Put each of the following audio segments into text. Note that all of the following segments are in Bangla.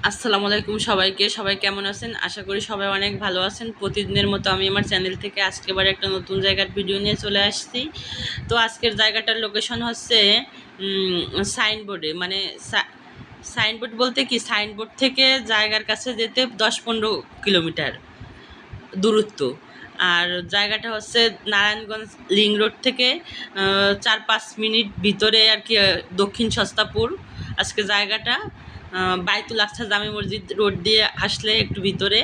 আসসালামু আলাইকুম সবাইকে। সবাই কেমন আছেন? আশা করি সবাই অনেক ভালো আছেন। প্রতিদিনের মতো আমি আমার চ্যানেল থেকে আজকে আবার একটা নতুন জায়গার ভিডিও নিয়ে চলে আসছি। তো আজকের জায়গাটার লোকেশন হচ্ছে সাইনবোর্ডে, মানে সাইনবোর্ড বলতে কি, সাইনবোর্ড থেকে জায়গার কাছে যেতে 10-15 কিলোমিটার দূরত্ব। আর জায়গাটা হচ্ছে নারায়ণগঞ্জ লিং রোড থেকে 4-5 মিনিট ভিতরে আর কি, দক্ষিণ সস্তাপুর। আজকে জায়গাটা বাইতুল আকসা জামে মসজিদ রোড দিয়ে আসলে একটু ভিতরে।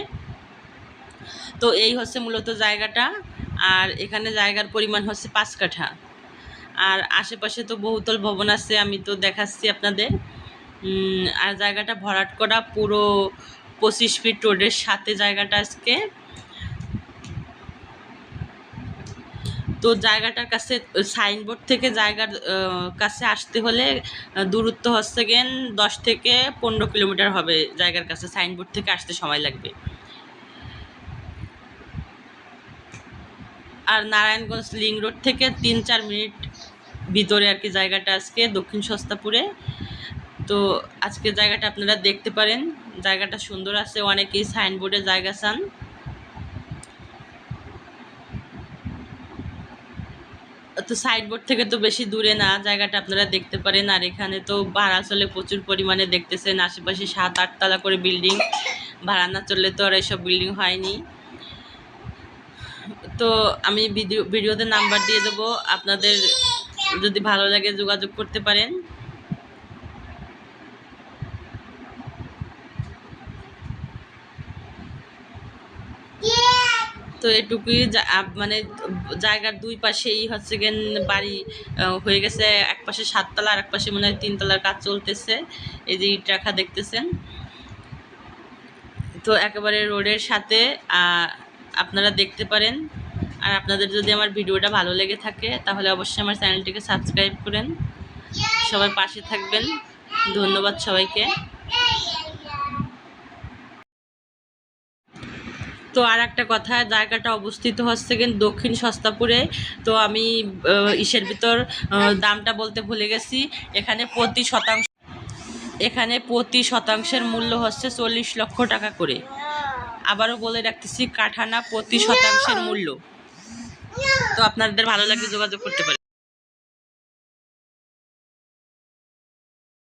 তো এই হচ্ছে মূলত জায়গাটা। আর এখানে জায়গার পরিমাণ হচ্ছে 5 কাঠা। আর আশেপাশে তো বহুতল ভবন আছে, আমি তো দেখাচ্ছি আপনাদের। আর জায়গাটা ভরাট করা, পুরো 25 ফিট রোডের সাথে জায়গাটা আজকে। তো জায়গাটার কাছে, সাইনবোর্ড থেকে জায়গার কাছে আসতে হলে দূরত্ব হচ্ছে গেন 10 থেকে 15 কিলোমিটার হবে। জায়গার কাছে সাইনবোর্ড থেকে আসতে সময় লাগবে। আর নারায়ণগঞ্জ লিং রোড থেকে 3-4 মিনিট ভিতরে আর কি জায়গাটা আজকে, দক্ষিণ সস্তাপুরে। তো আজকে জায়গাটা আপনারা দেখতে পারেন। জায়গাটা সুন্দর আছে, অনেকেই সাইনবোর্ডে জায়গা চান। তো সাইডবোর্ড থেকে তো বেশি দূরে না, জায়গাটা আপনারা দেখতে পারেন। আর এখানে তো ভাড়া চলে প্রচুর পরিমাণে, দেখতেছেন আশেপাশে 7-8 তলা করে বিল্ডিং। ভাড়া না চললে তো আর এইসব বিল্ডিং হয়নি। তো আমি ভিডিওতে নাম্বার দিয়ে দেবো, আপনাদের যদি ভালো লাগে যোগাযোগ করতে পারেন। তো এটুকুই, মানে জায়গার দুই পাশেই হচ্ছে গেন বাড়ি হয়ে গেছে। এক পাশে 7 তলা, আর এক পাশে মনে হয় 3 তলার কাজ চলতেছে। এই যে ইট রাখা দেখতেছেন। তো একেবারে রোডের সাথে আপনারা দেখতে পারেন। আর আপনাদের যদি আমার ভিডিওটা ভালো লেগে থাকে তাহলে অবশ্যই আমার চ্যানেলটিকে সাবস্ক্রাইব করেন। সবাই পাশে থাকবেন। ধন্যবাদ সবাইকে। তো আর একটা কথা, জায়গাটা অবস্থিত হচ্ছে কিন্তু দক্ষিণ সস্তাপুরে। তো আমি ইসের ভিতর দামটা বলতে ভুলে গেছি। এখানে প্রতি শতাংশের মূল্য হচ্ছে 40 লক্ষ টাকা করে। আবারও বলে রাখতেছি, কাঠানা প্রতি শতাংশের মূল্য। তো আপনাদের ভালো লাগলে যোগাযোগ করতে পারেন।